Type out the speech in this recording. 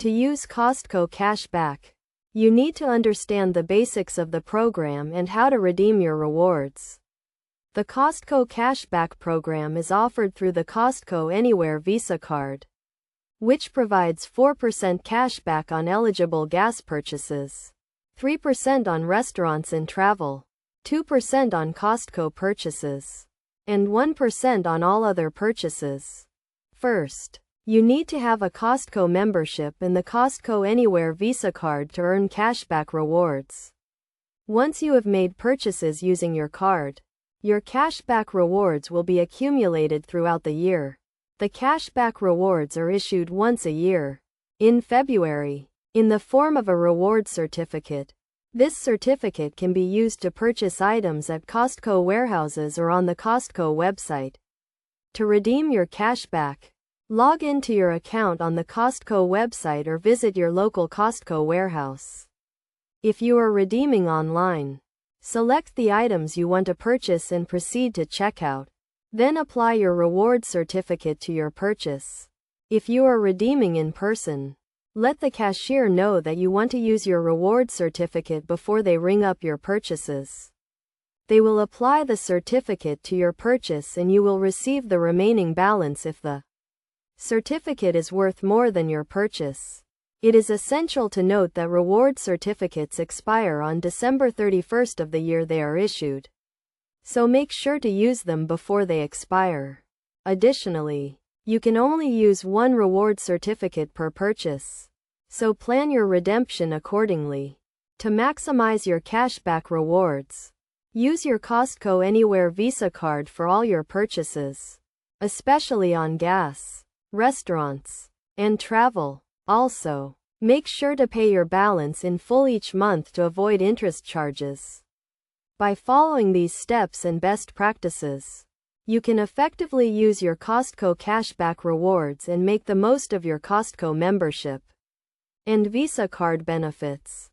To use Costco cashback, you need to understand the basics of the program and how to redeem your rewards. The Costco cashback program is offered through the Costco Anywhere Visa card, which provides 4% cashback on eligible gas purchases, 3% on restaurants and travel, 2% on Costco purchases, and 1% on all other purchases. First, you need to have a Costco membership and the Costco Anywhere Visa card to earn cashback rewards. Once you have made purchases using your card, your cashback rewards will be accumulated throughout the year. The cashback rewards are issued once a year, in February, in the form of a reward certificate. This certificate can be used to purchase items at Costco warehouses or on the Costco website. To redeem your cashback, log into your account on the Costco website or visit your local Costco warehouse. If you are redeeming online, select the items you want to purchase and proceed to checkout. Then apply your reward certificate to your purchase. If you are redeeming in person, let the cashier know that you want to use your reward certificate before they ring up your purchases. They will apply the certificate to your purchase and you will receive the remaining balance if the certificate is worth more than your purchase. It is essential to note that reward certificates expire on December 31st of the year they are issued, so make sure to use them before they expire. Additionally, you can only use one reward certificate per purchase, so plan your redemption accordingly. To maximize your cashback rewards, use your Costco Anywhere Visa card for all your purchases, especially on gas, restaurants, and travel. Also, make sure to pay your balance in full each month to avoid interest charges. By following these steps and best practices, you can effectively use your Costco cashback rewards and make the most of your Costco membership and Visa card benefits.